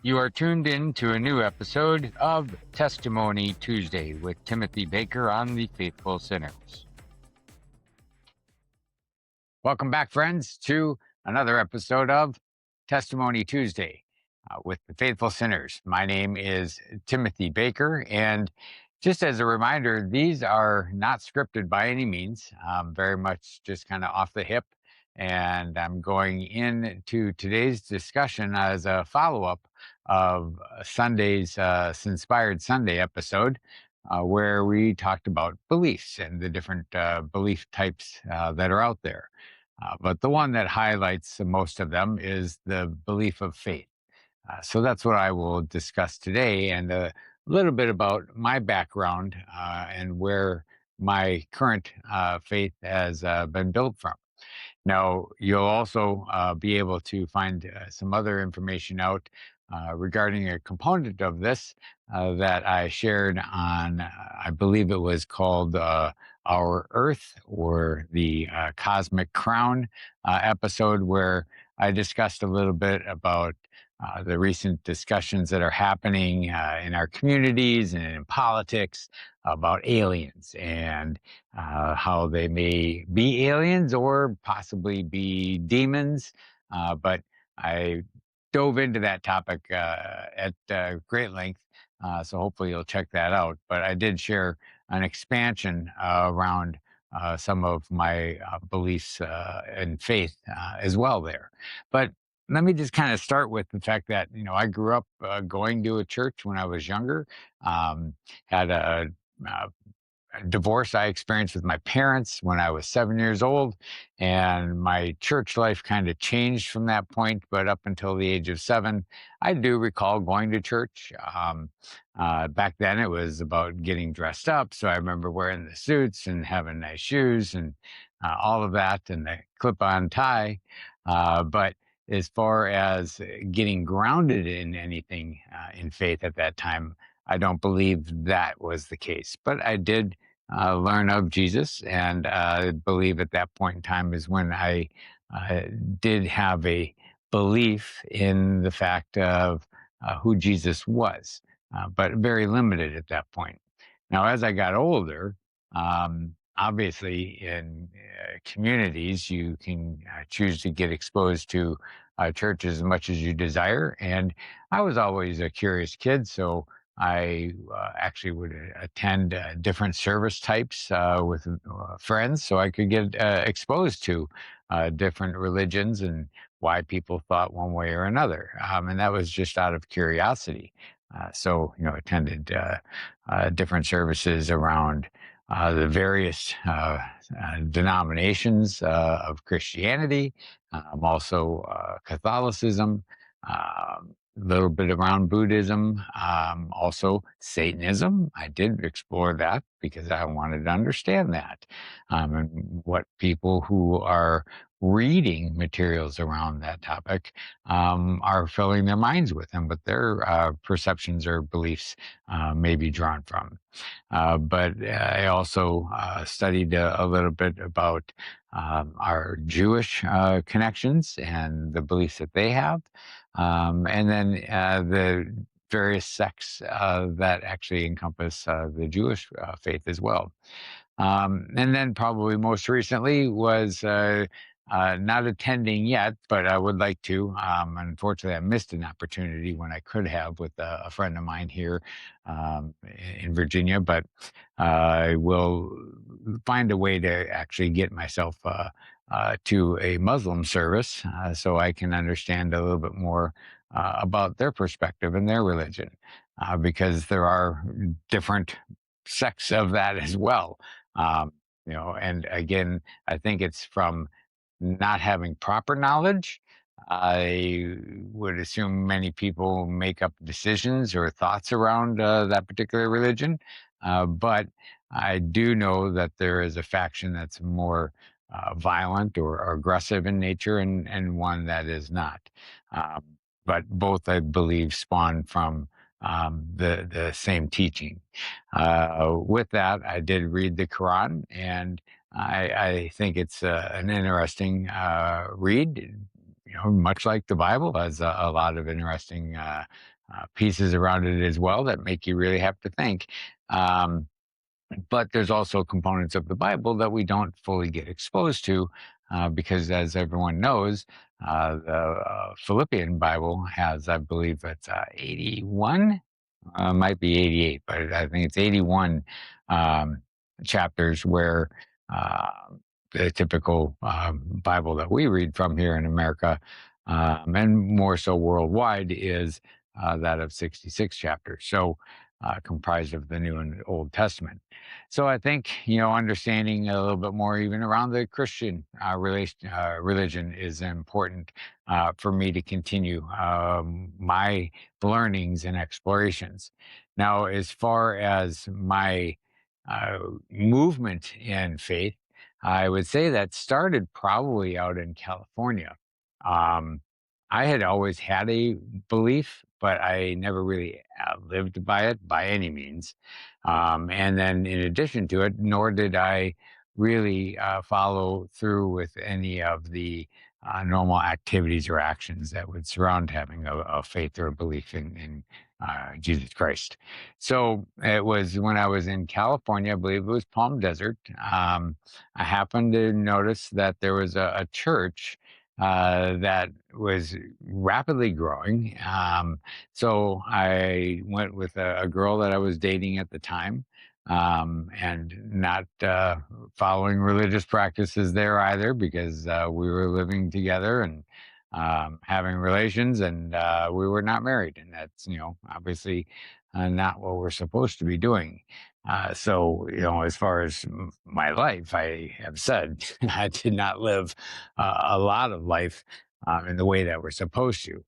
You are tuned in to a new episode of Testimony Tuesday with Timothy Baker on the Faithful Sinners. Welcome back, friends, to another episode of Testimony Tuesday with the Faithful Sinners. My name is Timothy Baker, and just as a reminder, these are not scripted by any means, very much just kind of off the hip. And I'm going into today's discussion as a follow-up of Sunday's Inspired Sunday episode, where we talked about beliefs and the different belief types that are out there. But the one that highlights most of them is the belief of faith. So that's what I will discuss today, and a little bit about my background and where my current faith has been built from. Now, you'll also be able to find some other information out regarding a component of this that I shared on, I believe it was called Our Earth, or the Cosmic Crown episode, where I discussed a little bit about the recent discussions that are happening in our communities and in politics about aliens, and how they may be aliens or possibly be demons. But I dove into that topic at great length. So hopefully you'll check that out. But I did share an expansion around some of my beliefs and faith as well there. But let me just kind of start with the fact that, I grew up going to a church when I was younger, had a divorce I experienced with my parents when I was 7 years old, and my church life kind of changed from that point. But up until the age of 7, I do recall going to church. Back then, it was about getting dressed up, so I remember wearing the suits and having nice shoes and all of that, and the clip-on tie. But as far as getting grounded in anything in faith at that time, I don't believe that was the case. But I did learn of Jesus, and believe at that point in time is when I uh, did have a belief in the fact of who Jesus was, but very limited at that point. Now, as I got older, obviously in communities, you can choose to get exposed to church as much as you desire. And I was always a curious kid, so I actually would attend different service types with friends, so I could get exposed to different religions and why people thought one way or another. And that was just out of curiosity. So, attended different services around the various denominations of Christianity, also Catholicism, a little bit around Buddhism, also Satanism. I did explore that because I wanted to understand that, and what people who are reading materials around that topic are filling their minds with, and what their perceptions or beliefs may be drawn from. But I also studied a little bit about our Jewish connections and the beliefs that they have, and then the various sects that actually encompass the Jewish faith as well. And then probably most recently was not attending yet, but I would like to. Unfortunately, I missed an opportunity when I could have with a friend of mine here in Virginia, but I will find a way to actually get myself to a Muslim service so I can understand a little bit more about their perspective and their religion, because there are different sects of that as well. Um, and again, I think it's from not having proper knowledge. I would assume many people make up decisions or thoughts around that particular religion. But I do know that there is a faction that's more violent or aggressive in nature, and one that is not. Um, but both, I believe, spawn from the same teaching. With that, I did read the Quran, and I think it's an interesting read. Much like the Bible, has a lot of interesting pieces around it as well that make you really have to think. Um, but there's also components of the Bible that we don't fully get exposed to because, as everyone knows, the Philippian Bible has, I believe, it's 81, might be 88, but I think it's 81 um, chapters where uh, the typical Bible that we read from here in America, and more so worldwide, is that of 66 chapters. So, comprised of the New and Old Testament. So I think, understanding a little bit more even around the Christian religion is important for me to continue my learnings and explorations. Now, as far as my uh, movement in faith, I would say that started probably out in California. Um, I had always had a belief, but I never really lived by it by any means. And then, in addition to it, nor did I really follow through with any of the normal activities or actions that would surround having a faith or a belief in Jesus Christ. So it was when I was in California, I believe it was Palm Desert. I happened to notice that there was a church that was rapidly growing. So I went with a girl that I was dating at the time, and not following religious practices there either, because we were living together and having relations, and we were not married, and that's obviously not what we're supposed to be doing. So, as far as my life, I have said I did not live a lot of life in the way that we're supposed to.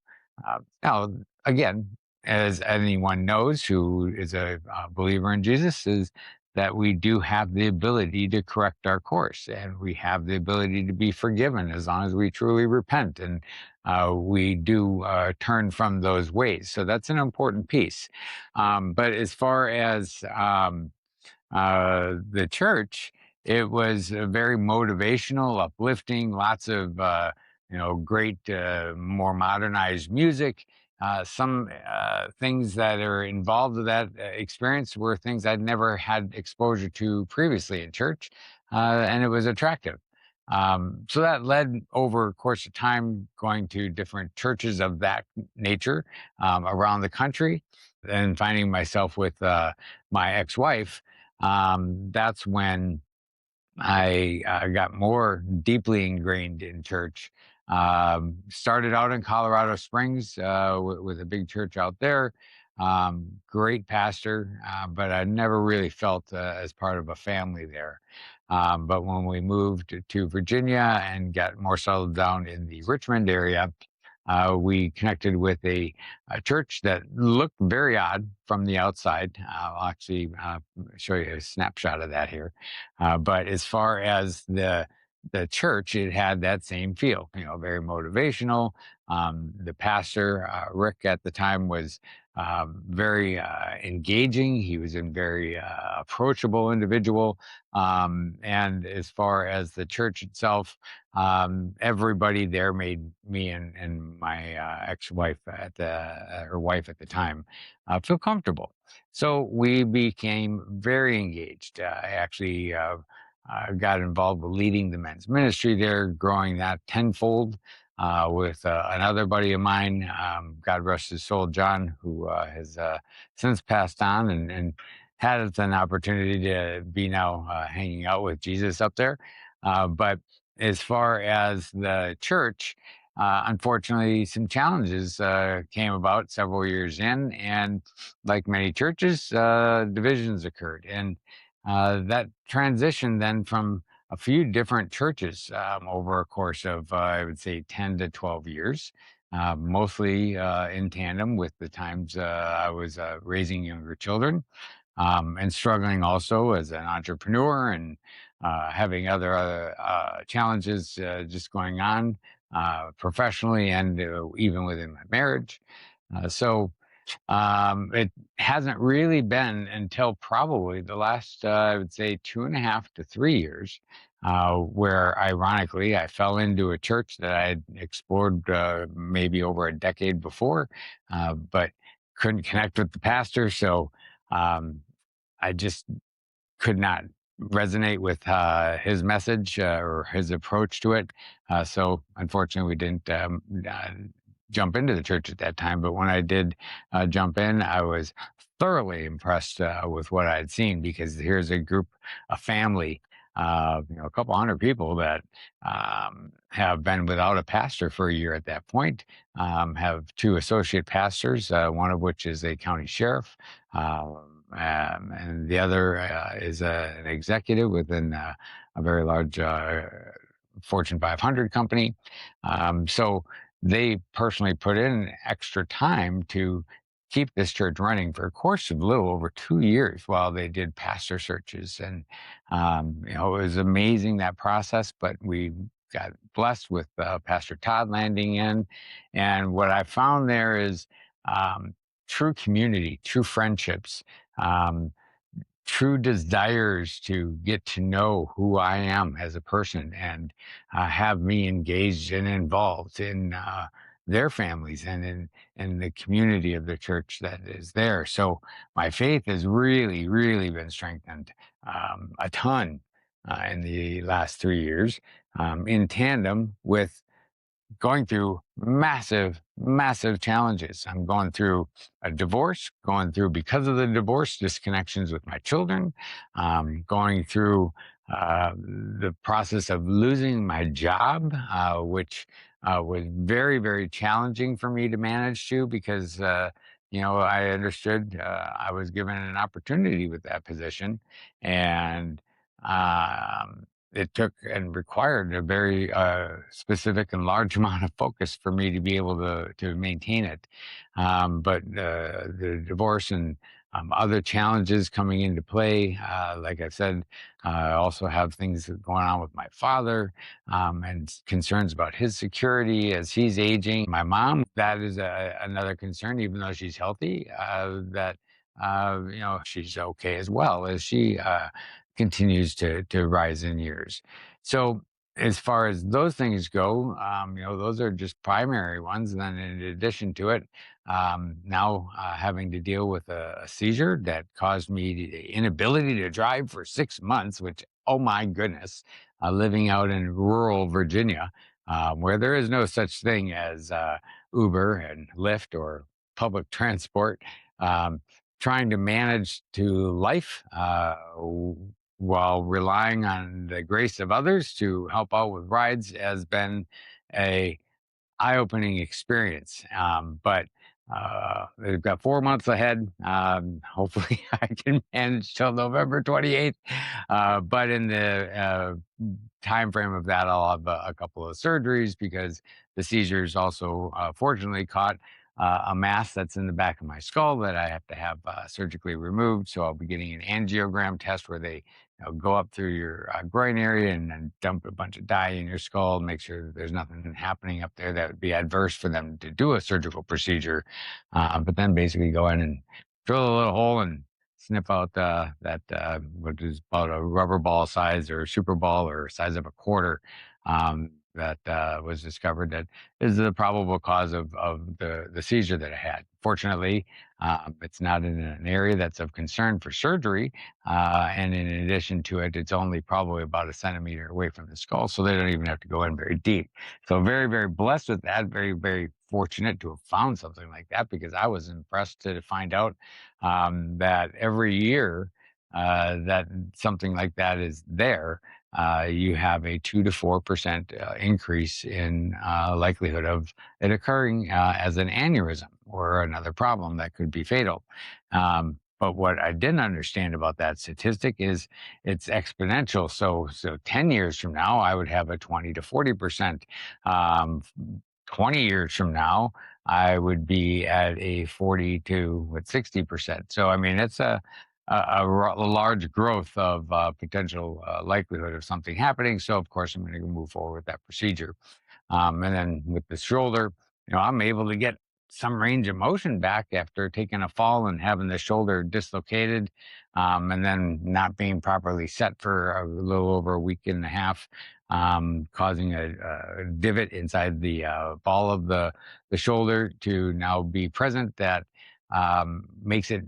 Now, again, as anyone knows who is a believer in Jesus, is that we do have the ability to correct our course, and we have the ability to be forgiven as long as we truly repent and we do turn from those ways. So that's an important piece. But as far as the church, it was very motivational, uplifting, lots of great, more modernized music. Some things that are involved with that experience were things I'd never had exposure to previously in church, and it was attractive. So that led over a course of time going to different churches of that nature around the country, and finding myself with my ex-wife. That's when I got more deeply ingrained in church. Started out in Colorado Springs with a big church out there. Great pastor, but I never really felt as part of a family there. But when we moved to Virginia and got more settled down in the Richmond area, we connected with a church that looked very odd from the outside. I'll actually show you a snapshot of that here. But as far as the church, it had that same feel, very motivational. The pastor, Rick, at the time was very engaging. He was a very approachable individual. And as far as the church itself, everybody there made me and my ex-wife at the her wife at the time feel comfortable. So we became very engaged. I actually got involved with leading the men's ministry there, growing that tenfold. With another buddy of mine, God rest his soul, John, who has since passed on and had an opportunity to be now hanging out with Jesus up there. But as far as the church, unfortunately, some challenges came about several years in, and like many churches, divisions occurred. And that transition then from a few different churches over a course of, I would say, 10 to 12 years, mostly in tandem with the times I was raising younger children, and struggling also as an entrepreneur and having other challenges just going on professionally and even within my marriage. So it hasn't really been until probably the last, I would say, 2.5 to 3 years, where ironically I fell into a church that I had explored maybe over a decade before, but couldn't connect with the pastor. So um, I just could not resonate with his message or his approach to it. So unfortunately, we didn't jump into the church at that time. But when I did jump in, I was thoroughly impressed with what I had seen, because here's a group, a family, a couple hundred people that have been without a pastor for a year at that point. Have two associate pastors, one of which is a county sheriff. And the other is an executive within a very large Fortune 500 company. So they personally put in extra time to keep this church running for a course of a little over 2 years while they did pastor searches. And, it was amazing, that process, but we got blessed with Pastor Todd landing in. And what I found there is um, true community, true friendships, um, true desires to get to know who I am as a person, and have me engaged and involved in their families and in the community of the church that is there. So my faith has really, really been strengthened a ton in the last 3 years, in tandem with going through massive, massive challenges. I'm going through a divorce, going through, because of the divorce, disconnections with my children, going through the process of losing my job, which was very, very challenging for me to manage to, because, I understood I was given an opportunity with that position. And um, it took and required a very specific and large amount of focus for me to be able to maintain it. But the divorce and other challenges coming into play, like I said, I also have things going on with my father, and concerns about his security as he's aging. My mom, that is another concern, even though she's healthy, that she's okay as well as she continues to rise in years. So as far as those things go, those are just primary ones. And then in addition to it, now having to deal with a seizure that caused me the inability to drive for 6 months, which, oh my goodness, living out in rural Virginia, where there is no such thing as Uber and Lyft or public transport. Um, Trying to manage to life while relying on the grace of others to help out with rides has been a eye-opening experience. But they've got 4 months ahead. Hopefully, I can manage till November 28th. But in the time frame of that, I'll have a couple of surgeries, because the seizures also, fortunately, caught a mass that's in the back of my skull that I have to have surgically removed. So I'll be getting an angiogram test where they go up through your groin area and then dump a bunch of dye in your skull, make sure that there's nothing happening up there that would be adverse for them to do a surgical procedure. But then basically go in and drill a little hole and snip out that what is about a rubber ball size or super ball or size of a quarter, that was discovered that is the probable cause of the seizure that I had. Fortunately, it's not in an area that's of concern for surgery. And in addition to it, it's only probably about a centimeter away from the skull. So they don't even have to go in very deep. So very, very blessed with that. Very, very fortunate to have found something like that, because I was impressed to find out that every year that something like that is there, you have a 2 to 4% increase in likelihood of it occurring as an aneurysm or another problem that could be fatal. But what I didn't understand about that statistic is it's exponential. So 10 years from now, I would have a 20 to 40%. 20 years from now, I would be at a 40 to 60%. So, I mean, it's a large growth of potential likelihood of something happening. So, of course, I'm going to move forward with that procedure. And then with the shoulder, I'm able to get some range of motion back after taking a fall and having the shoulder dislocated, and then not being properly set for a little over a week and a half, causing a divot inside the ball of the shoulder to now be present that makes it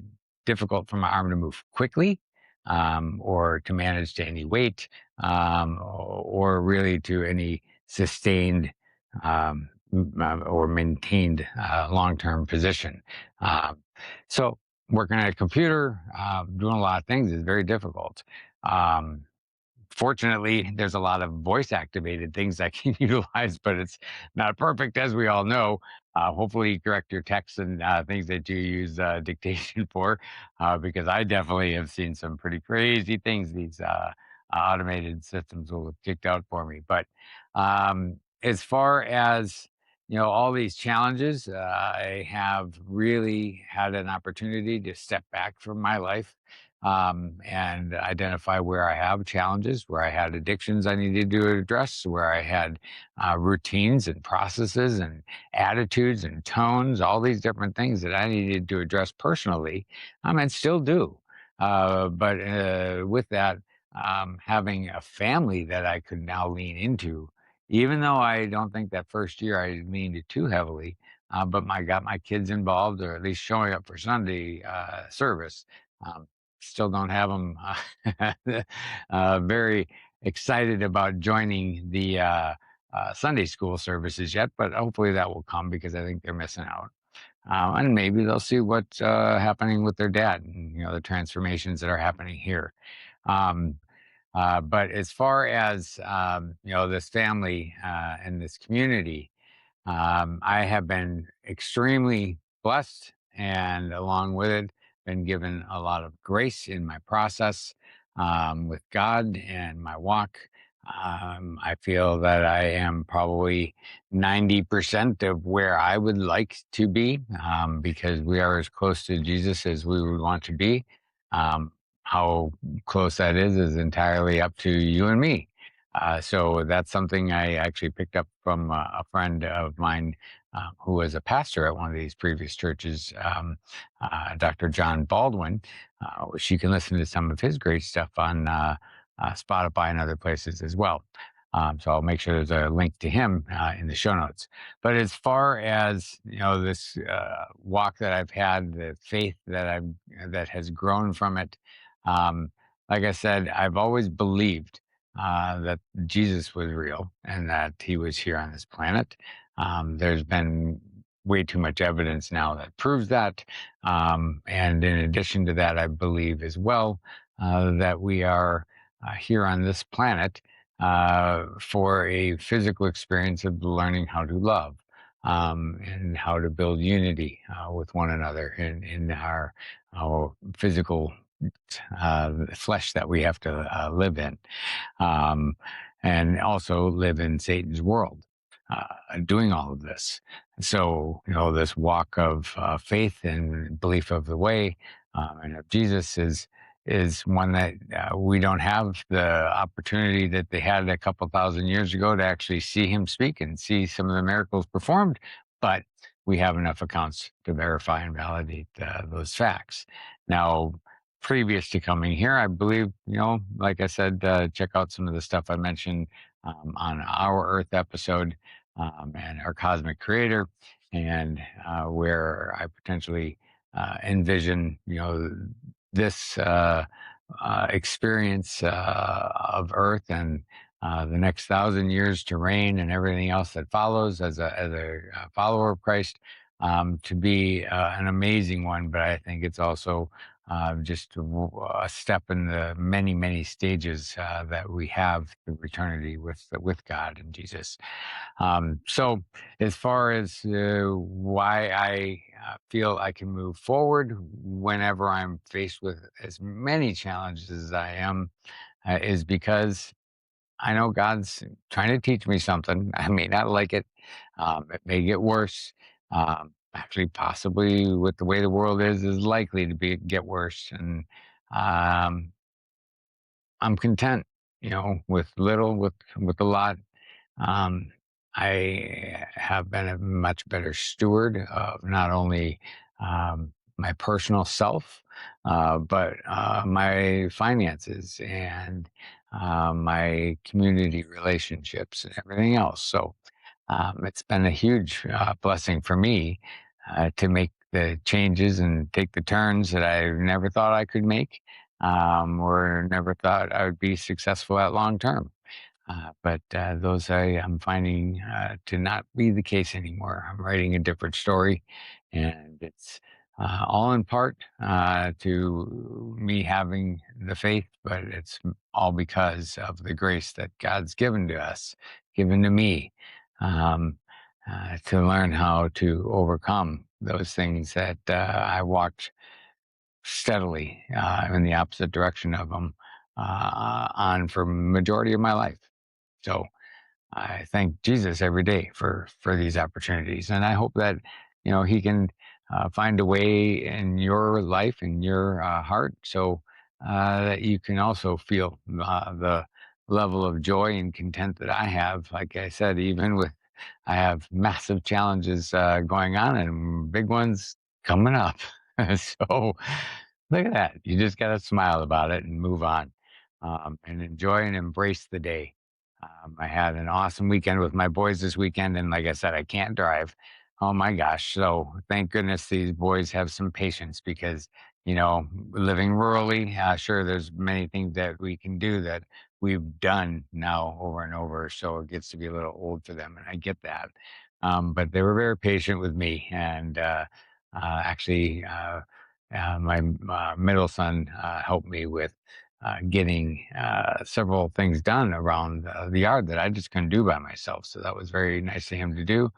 difficult for my arm to move quickly, or to manage to any weight, or really to any sustained, or maintained long-term position. Um, so working at a computer, doing a lot of things is very difficult. Um, Fortunately, there's a lot of voice activated things I can utilize, but it's not perfect, as we all know. Hopefully, you correct your texts and things that you use dictation for, because I definitely have seen some pretty crazy things these automated systems will have kicked out for me. But as far as all these challenges, I have really had an opportunity to step back from my life, and identify where I have challenges, where I had addictions I needed to address, where I had routines and processes and attitudes and tones, all these different things that I needed to address personally, and still do. But with that, having a family that I could now lean into, even though I don't think that first year I leaned it too heavily, but I got my kids involved, or at least showing up for Sunday service. Um, Still don't have them very excited about joining the Sunday school services yet, but hopefully that will come because I think they're missing out. And maybe they'll see what's happening with their dad, and the transformations that are happening here. Um, but as far as this family and this community, I have been extremely blessed, and along with it, been given a lot of grace in my process with God and my walk. I feel that I am probably 90% of where I would like to be, because we are as close to Jesus as we would want to be. How close that is entirely up to you and me. So that's something I actually picked up from a friend of mine who was a pastor at one of these previous churches, Dr. John Baldwin, which you can listen to some of his great stuff on Spotify and other places as well. So I'll make sure there's a link to him in the show notes. But as far as this walk that I've had, the faith that has grown from it, um, like I said, I've always believed that Jesus was real and that he was here on this planet. There's been way too much evidence now that proves that. And in addition to that, I believe as well that we are here on this planet for a physical experience of learning how to love. And how to build unity with one another in our physical flesh that we have to live in, um, and also live in Satan's world, doing all of this. So, this walk of faith and belief of the way and of Jesus is one that we don't have the opportunity that they had a couple thousand years ago to actually see him speak and see some of the miracles performed, but we have enough accounts to verify and validate those facts. Now, previous to coming here, I believe, like I said, check out some of the stuff I mentioned on our Earth episode, and our cosmic creator, and where I potentially envision, this experience of Earth and the next 1,000 years to reign and everything else that follows as a follower of Christ, to be an amazing one. But I think it's also just a step in the many, many stages that we have through eternity with God and Jesus. So, as far as why I feel I can move forward whenever I'm faced with as many challenges as I am, is because I know God's trying to teach me something. I may not like it. It may get worse. Actually, possibly with the way the world is likely to get worse. And um, I'm content, with little, with a lot. um, I have been a much better steward of not only my personal self, but my finances and my community relationships and everything else. So it's been a huge blessing for me to make the changes and take the turns that I never thought I could make, or never thought I would be successful at long term. But those I'm finding to not be the case anymore. I'm writing a different story, and it's all in part to me having the faith, but it's all because of the grace that God's given to us, given to me, um, to learn how to overcome those things that I walked steadily in the opposite direction of them on for majority of my life. So I thank Jesus every day for these opportunities, and I hope that He can find a way in your life, in your heart, so that you can also feel the level of joy and content that I have. Like I said, even with I have massive challenges going on and big ones coming up. So look at that. You just got to smile about it and move on, and enjoy and embrace the day. I had an awesome weekend with my boys this weekend, and like I said, I can't drive. Oh my gosh! So thank goodness these boys have some patience because living rurally, sure, there's many things that we can do that we've done now over and over. So it gets to be a little old for them, and I get that. But they were very patient with me, and actually, my middle son helped me with getting several things done around the yard that I just couldn't do by myself. So that was very nice of him to do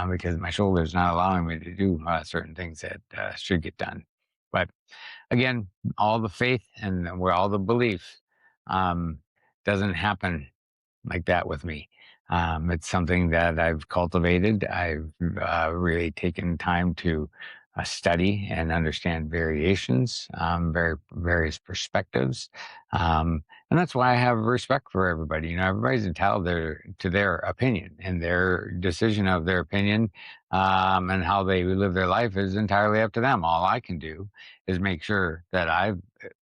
because my shoulder's not allowing me to do certain things that should get done. But again, all the faith and where all the belief um, doesn't happen like that with me. It's something that I've cultivated. I've really taken time to study and understand variations, various perspectives, and that's why I have respect for everybody. Everybody's entitled to their opinion, and their decision of their opinion and how they live their life is entirely up to them. All I can do is make sure that I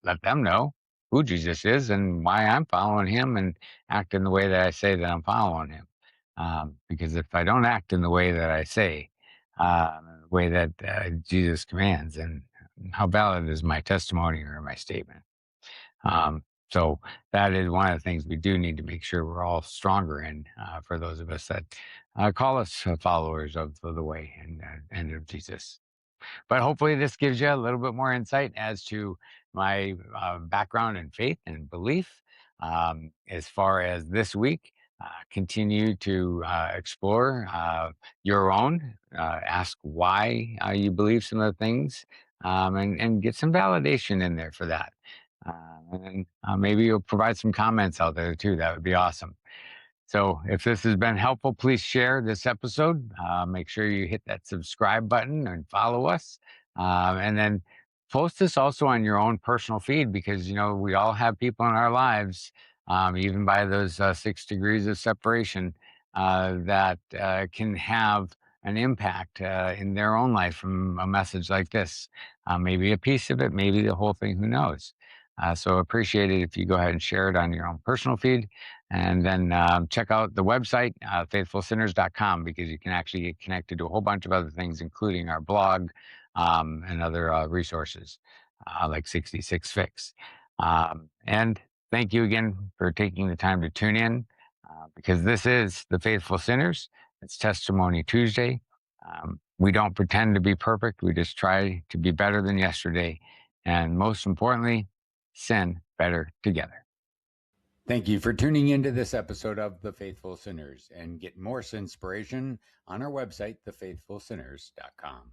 let them know who Jesus is and why I'm following him and act in the way that I say that I'm following him. Because if I don't act in the way that I say, the way that Jesus commands, then how valid is my testimony or my statement? So that is one of the things we do need to make sure we're all stronger in for those of us that call us followers of the way and of Jesus. But hopefully, this gives you a little bit more insight as to my background in faith and belief. As far as this week, continue to explore your own, ask why you believe some of the things, and get some validation in there for that. And maybe you'll provide some comments out there too. That would be awesome. So, if this has been helpful, please share this episode. Make sure you hit that subscribe button and follow us. And then post this also on your own personal feed because, we all have people in our lives, even by those 6 degrees of separation, that can have an impact in their own life from a message like this. Maybe a piece of it, maybe the whole thing, who knows? So appreciate it if you go ahead and share it on your own personal feed. And then check out the website, faithfulsinners.com, because you can actually get connected to a whole bunch of other things, including our blog and other resources like 66 Fix. And thank you again for taking the time to tune in because this is The Faithful Sinners. It's Testimony Tuesday. We don't pretend to be perfect. We just try to be better than yesterday. And most importantly, sin better together. Thank you for tuning into this episode of The Faithful Sinners, and get more inspiration on our website, thefaithfulsinners.com.